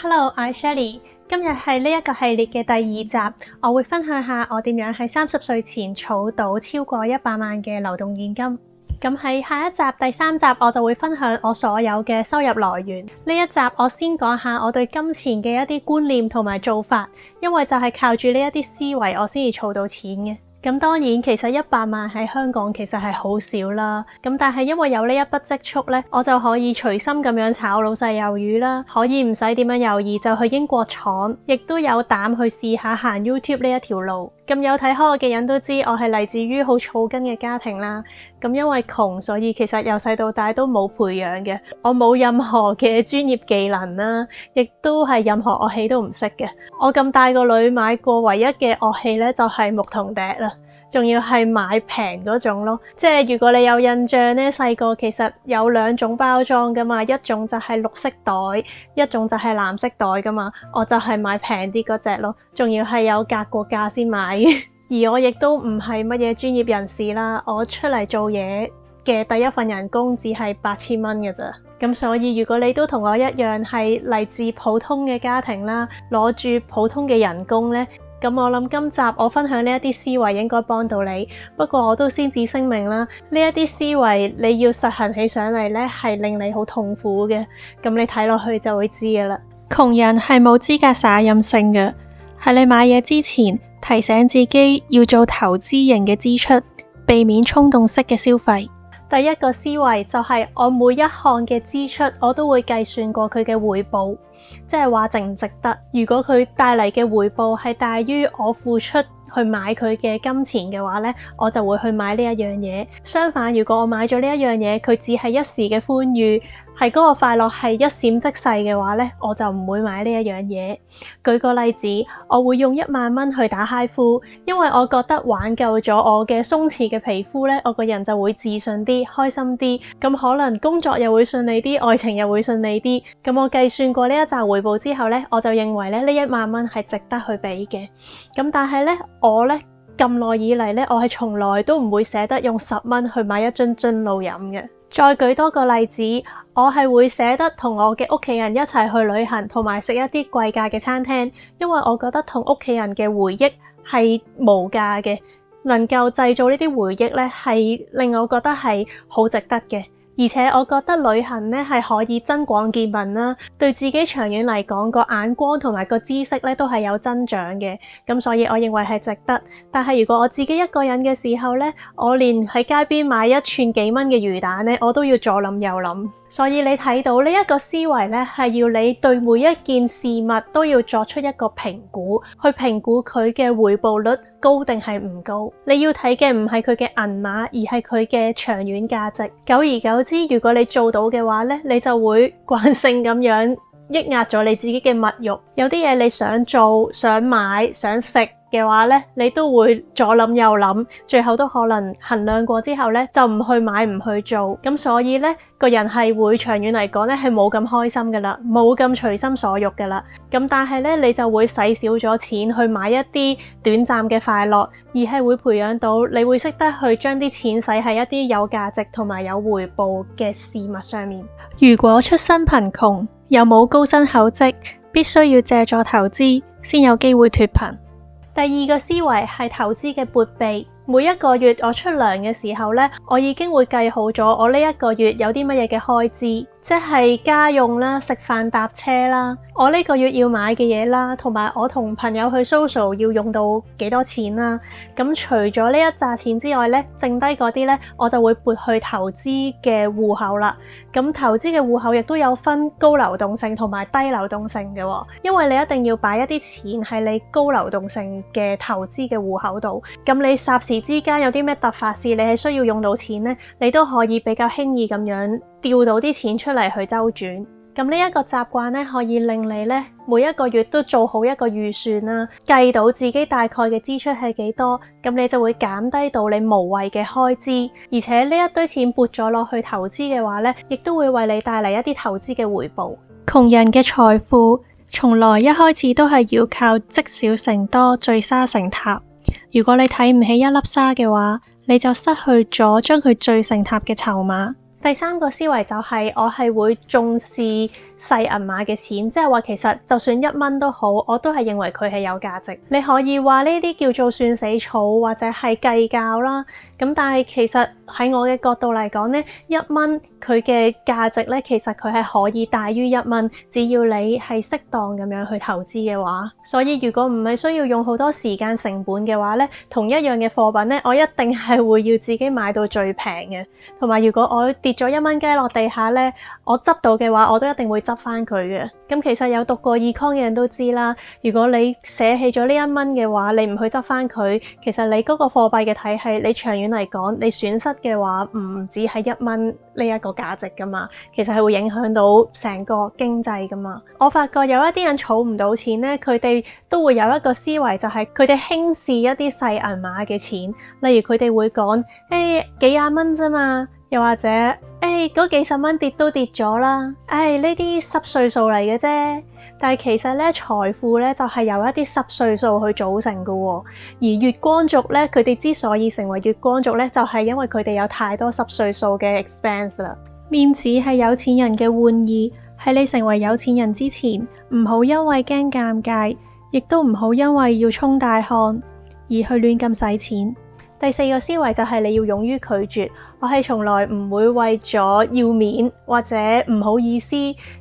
Hello，我係 Shelly， 今日係呢一個系列嘅第2集，我會分享下我點樣喺30歲前儲到超過100萬嘅流動現金。咁喺下一集第3集，我就會分享我所有嘅收入來源。呢一集我先講下我對金錢嘅一啲觀念同埋做法，因為就係靠住呢一啲思維，我先至儲到錢嘅。咁當然，其實100萬喺香港其實係好少啦。咁但係因為有呢一筆積蓄呢，我就可以隨心咁樣炒老細魷魚啦，可以唔使點樣猶豫就去英國闖，亦都有膽去試下行 YouTube 呢一條路。咁有睇開我嘅人都知我係嚟自於好草根嘅家庭啦。咁因為窮，所以其實由細到大都冇培養嘅，我冇任何嘅專業技能啦，亦都係任何樂器都唔識嘅。我咁大個女買過唯一嘅樂器呢，就係牧童笛啦。仲要係買平嗰種咯，即係如果你有印象呢，細個其實有2種包裝噶嘛，一種就係綠色袋，一種就係藍色袋噶嘛，我就係買平啲嗰隻咯，仲要係有格過價先買嘅。而我亦都唔係乜嘢專業人士啦，我出嚟做嘢嘅第一份人工只係8000蚊嘅咋。咁所以如果你都同我一樣係嚟自普通嘅家庭啦，攞住普通嘅人工呢，咁我諗今集我分享呢一啲思維應該幫到你，不過我都先至聲明啦，呢一啲思維你要實行起上嚟呢，係令你好痛苦嘅，咁你睇落去就會知㗎啦。窮人係冇資格耍任性嘅，喺你買嘢之前提醒自己要做投資型嘅支出，避免衝動式嘅消費。第一個思維就係我每一項嘅支出我都會計算過佢嘅回報，即係話值唔值得。如果佢帶嚟嘅回報係大於我付出去買佢嘅金錢嘅話呢，我就會去買呢一樣嘢。相反，如果我買咗呢一樣嘢，佢只係一時嘅歡愉，係嗰個快樂係一閃即逝嘅話呢，我就唔會買呢一樣嘢。舉個例子，我會用1萬蚊去打嗨膚，因為我覺得挽救咗我嘅鬆弛嘅皮膚呢，我個人就會自信啲、開心啲，咁可能工作又會順利啲，愛情又會順利啲。咁我計算過呢一紮回報之後呢，我就認為呢1萬蚊係值得去俾嘅。咁但係呢，我呢咁耐以嚟呢，我係從來都唔會捨得用10蚊去買一樽樽露飲嘅。再舉多個例子，我係會捨得同我嘅屋企人一齊去旅行，同埋食一啲貴價嘅餐廳，因為我覺得同屋企人嘅回憶係無價嘅，能夠製造呢啲回憶呢，係令我覺得係好值得嘅。而且我覺得旅行呢係可以增廣見聞啦，對自己長遠嚟講個眼光同埋個知識呢都係有增長嘅，咁所以我認為係值得。但係如果我自己一個人嘅時候呢，我連喺街邊買一串幾蚊嘅魚蛋呢，我都要左諗右諗。所以你睇到呢一個思維呢，係要你對每一件事物都要作出一個評估，去評估佢嘅回報率高定係唔高。你要睇嘅唔係佢嘅銀碼，而係佢嘅長遠價值。久而久之，如果你做到嘅話呢，你就會慣性咁樣抑壓咗你自己嘅物慾。有啲嘢你想做、想買、想食嘅話呢，你都會左諗右諗，最後都可能衡量過之後呢，就唔去買唔去做。咁所以呢，個人係會長遠嚟講呢，係冇咁開心噶啦，冇咁隨心所欲噶啦。咁但係呢，你就會使少咗錢去買一啲短暫嘅快樂，而係會培養到你會識得去將啲錢使喺一啲有價值同埋有回報嘅事物上面。如果出身貧窮又冇高薪厚職，必須要借助投資先有機會脫貧。第二個思維係投資嘅撥備。每一個月我出糧嘅時候呢，我已經會計好咗我呢一個月有啲乜嘢嘅開支，即係家用啦、食飯搭車啦，我呢個月要買嘅嘢啦，同埋我同朋友去 social 要用到幾多錢啦。咁除咗呢一紮錢之外呢，剩低嗰啲呢，我就會撥去投資嘅戶口啦。咁投資嘅戶口亦都有分高流動性同埋低流動性嘅喎，因為你一定要擺一啲錢喺你高流動性嘅投資嘅戶口度。咁你霎時之間有啲咩突發事，你係需要用到錢呢，你都可以比較輕易咁樣調到啲錢出嚟去周轉。咁呢一個習慣呢，可以令你呢每一個月都做好一個預算啦，計到自己大概嘅支出係幾多，咁你就會減低到你無謂嘅開支。而且呢一堆錢撥咗落去投資嘅話呢，亦都會為你帶嚟一啲投資嘅回報。窮人嘅財富從來一開始都係要靠積少成多、聚沙成塔。如果你睇唔起一粒沙嘅話，你就失去咗將佢聚成塔嘅籌碼。第三個思維就係我係會重視細銀碼嘅錢，即係話其實就算1蚊都好，我都係認為佢係有價值。你可以話呢啲叫做算死草或者係計較啦，咁但係其實喺我嘅角度嚟講呢，1蚊佢嘅價值呢，其實佢係可以大於1蚊，只要你係適當咁樣去投資嘅話。所以如果唔係需要用好多時間成本嘅話呢，同一樣嘅貨品呢，我一定係會要自己買到最平嘅。同埋如果我跌咗1蚊雞落地下呢，我執到嘅話，我都一定會執翻佢嘅。咁其實有讀過 econ 嘅人都知啦，如果你捨棄咗呢1蚊嘅話，你唔去執翻佢，其實你嗰個貨幣嘅體系，你長遠嚟講，你損失嘅話唔止係1蚊呢一個價值噶嘛，其實係會影響到成個經濟噶嘛。我發覺有一啲人儲唔到錢呢，佢哋都會有一個思維，就係佢哋輕視一啲細銀碼嘅錢，例如佢哋會講幾廿蚊啫嘛。又或者嗰幾十蚊跌都跌咗啦，呢啲濕碎數嚟嘅啫。但係其實咧，財富咧就係由一啲濕碎數去組成嘅喎。而月光族咧，佢哋之所以成為月光族咧，就係因為佢哋有太多濕碎數嘅 expense 啦。面子係有錢人嘅玩意，喺你成為有錢人之前，唔好因為驚尷尬，亦都唔好因為要沖大汗而去亂咁使錢。第四個思維就係你要勇於拒絕。我係從來唔會為咗要面或者唔好意思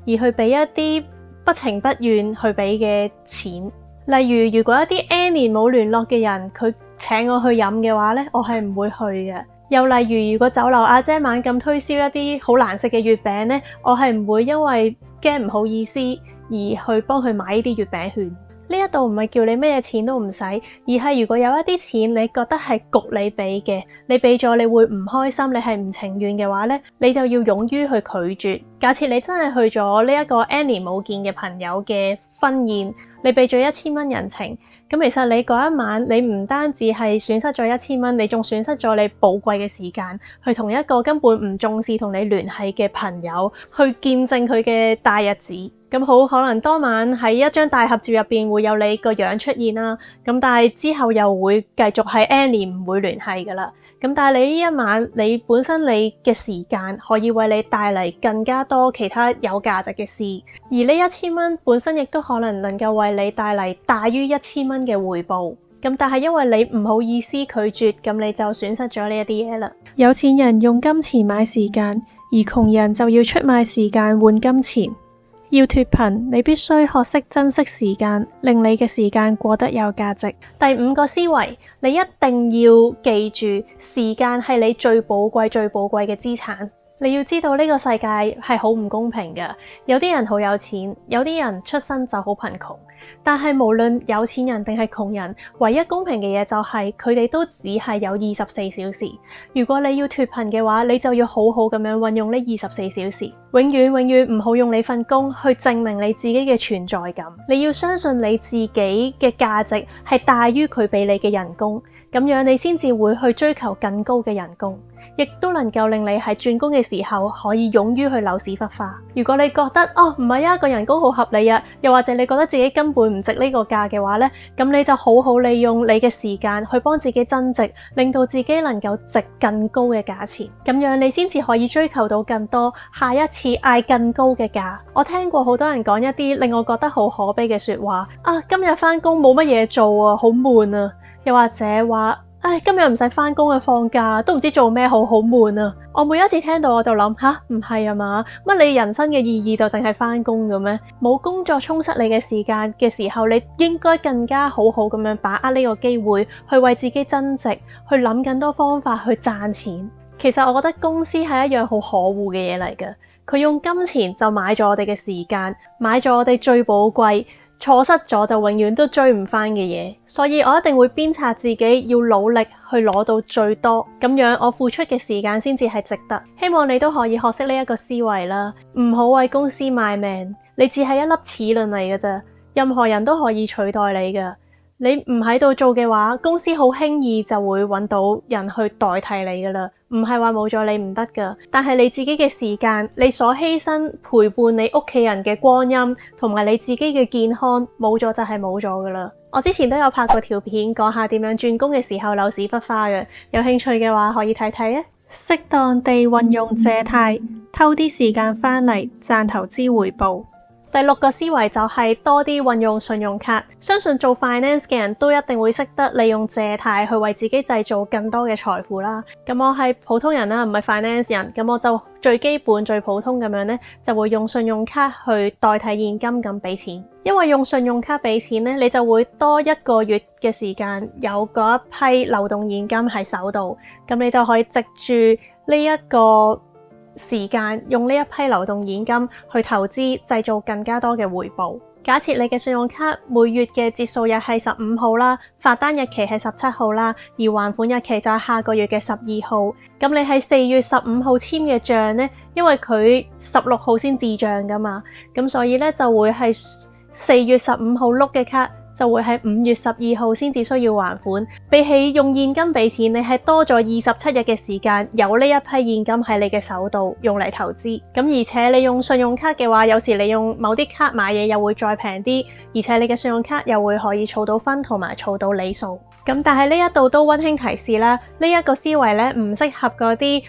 而去俾一啲不情不願去俾嘅錢。例如，如果一啲 N 年冇聯絡嘅人佢請我去飲嘅話呢，我係唔會去嘅。又例如，如果酒樓阿姐猛咁推銷一啲好難食嘅月餅呢，我係唔會因為驚唔好意思而去幫佢買呢啲月餅券。呢一度唔係叫你咩錢都唔使，而係如果有一啲錢你覺得係焗你俾嘅，你俾咗你會唔開心，你係唔情願嘅話呢，你就要勇於去拒絕。假設你真係去咗呢一個 N 年冇見嘅朋友嘅婚宴，你俾咗1000蚊人情，咁其實你嗰一晚你唔單止係損失咗1000蚊，你仲損失咗你寶貴嘅時間，去同一個根本唔重視同你聯繫嘅朋友去見證佢嘅大日子。咁好可能當晚喺一張大合照入邊會有你個樣出現啦，咁但係之後又會繼續喺 N 年唔會聯繫噶啦。咁但係你呢一晚你本身你嘅時間可以為你帶嚟更加多其他有價值嘅事，而呢1000蚊本身亦都可能夠為你帶嚟大於1000蚊嘅回報。咁但係因為你唔好意思拒絕，咁你就損失咗呢一啲嘢啦。有錢人用金錢買時間，而窮人就要出賣時間換金錢。要脫貧，你必須學識珍惜時間，令你嘅時間過得有價值。第5個思維，你一定要記住，時間係你最寶貴、最寶貴嘅資產。你要知道呢個世界係好唔公平嘅，有啲人好有錢，有啲人出生就好貧窮。但係無論有錢人定係窮人，唯一公平嘅嘢就係佢哋都只係有24小時。如果你要脫貧嘅話，你就要好好咁樣運用呢24小時，永遠唔好用你份工去證明你自己嘅存在感。你要相信你自己嘅價值係大於佢俾你嘅人工，咁樣你先至會去追求更高嘅人工，亦都能夠令你喺轉工嘅時候可以勇於去扭屎忽花。如果你覺得唔係啊，個人工好合理啊，又或者你覺得自己根本唔值呢個價嘅話呢，咁你就好好利用你嘅時間去幫自己增值，令到自己能夠值更高嘅價錢，咁樣你先至可以追求到更多，下一次嗌更高嘅價。我聽過好多人講一啲令我覺得好可悲嘅說話，今日返工冇乜嘢做啊，好悶啊，又或者話今日唔使返工啊，放假都唔知做咩好悶啊。我每一次聽到我就諗，唔係啊嘛，乜你人生嘅意義就淨係返工嘅咩？冇工作充實你嘅時間嘅時候，你應該更加好好咁樣把握呢個機會，去為自己增值，去諗更多方法去賺錢。其實我覺得公司係一樣好可惡嘅嘢嚟嘅，佢用金錢就買咗我哋嘅時間，買咗我哋最寶貴，錯失咗就永遠都追唔返嘅嘢，所以我一定會鞭策自己要努力去攞到最多，咁樣我付出嘅時間先至係值得。希望你都可以學識呢一個思維啦，唔好為公司賣命，你只係一粒齒輪嚟嘅啫，任何人都可以取代你㗎。你唔喺度做嘅話，公司好輕易就會揾到人去代替你㗎啦。唔係話冇咗你唔得㗎，但係你自己嘅時間，你所犧牲陪伴你屋企人嘅光陰，同埋你自己嘅健康，冇咗就係冇咗㗎啦。我之前都有拍過條片講下點樣轉工嘅時候扭屎忽花嘅，有興趣嘅話可以睇睇啊。適當地運用借貸，偷啲時間返嚟賺投資回報。第六個思維就係多啲運用信用卡。相信做 finance 嘅人都一定會識得利用借貸去為自己製造更多嘅財富啦。咁我係普通人啦，唔係 finance 人，咁我就最基本最普通咁樣呢，就會用信用卡去代替現金咁俾錢。因為用信用卡俾錢呢，你就會多一個月嘅時間有嗰一批流動現金喺手度，咁你就可以藉住呢一個時間用呢一批流動現金去投資，製造更加多嘅回報。假設你嘅信用卡每月嘅結數日係15號啦，發單日期係17號啦，而還款日期就係下個月嘅12號。咁你喺4月15號簽嘅賬呢，因為佢16號先至賬噶嘛，咁所以呢就會係4月15號碌嘅卡，就會喺5月12號先至需要還款。比起用現金俾錢，你係多咗27日嘅時間，有呢一批現金喺你嘅手度用嚟投資。咁而且你用信用卡嘅話，有時你用某啲卡買嘢又會再平啲，而且你嘅信用卡又會可以儲到分同埋儲到里數。咁但係呢一度都溫馨提示啦，呢一個思維咧唔適合嗰啲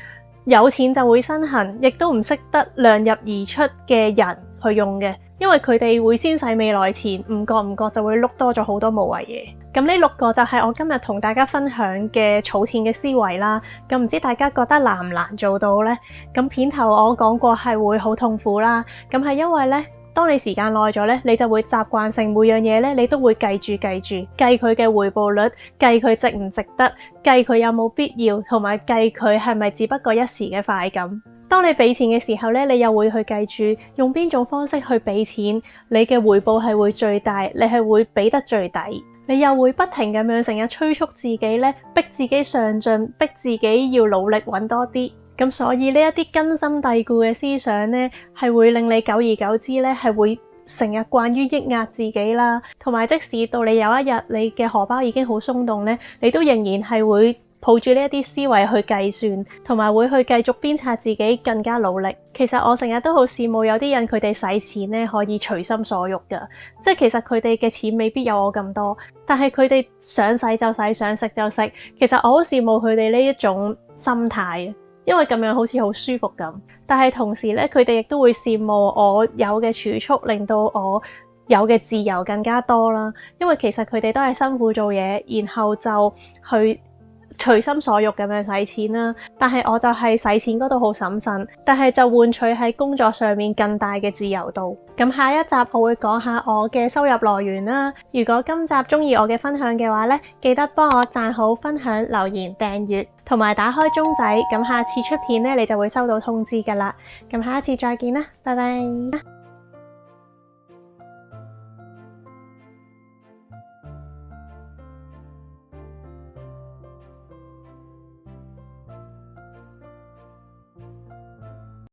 有錢就會身痕，亦都唔識得量入而出嘅人去用嘅。因為佢哋會先使未來錢，唔覺就會碌多咗好多無謂嘢。咁呢6個就係我今日同大家分享嘅儲錢嘅思維啦。咁唔知大家覺得難唔難做到呢？咁片頭我講過係會好痛苦啦。咁係因為呢，當你時間耐咗呢，你就會習慣性每樣嘢呢，你都會計住計佢嘅回報率，計佢值唔值得，計佢有冇必要，同埋計佢係咪只不過一時嘅快感。當你俾錢嘅時候呢，你又會去計住用邊種方式去俾錢，你嘅回報係會最大，你係會俾得最抵。你又會不停咁樣成日催促自己呢，逼自己上進，逼自己要努力揾多啲。咁所以呢一啲根深蒂固嘅思想呢，係會令你久而久之呢，係會成日慣於抑壓自己啦。同埋即使到你有一日你嘅荷包已經好鬆動呢，你都仍然係會抱住呢一啲思維去計算，同埋會去繼續鞭策自己更加努力。其實我成日都好羨慕有啲人佢哋使錢呢可以隨心所欲㗎，即係其實佢哋嘅錢未必有我咁多，但係佢哋想使就使，想食就食。其實我好羨慕佢哋呢一種心態，因為咁樣好似好舒服咁。但係同時呢，佢哋亦都會羨慕我有嘅儲蓄，令到我有嘅自由更加多啦。因為其實佢哋都係辛苦做嘢，然後就去隨心所欲咁樣使錢啦，但係我就係使錢嗰度好審慎，但係就換取喺工作上面更大嘅自由度。咁下一集我會講下我嘅收入來源啦。如果今集中意我嘅分享嘅話呢，記得幫我讚好、分享、留言、訂閱同埋打開鐘仔，咁下次出片呢，你就會收到通知㗎喇。咁下一次再見啦，拜拜。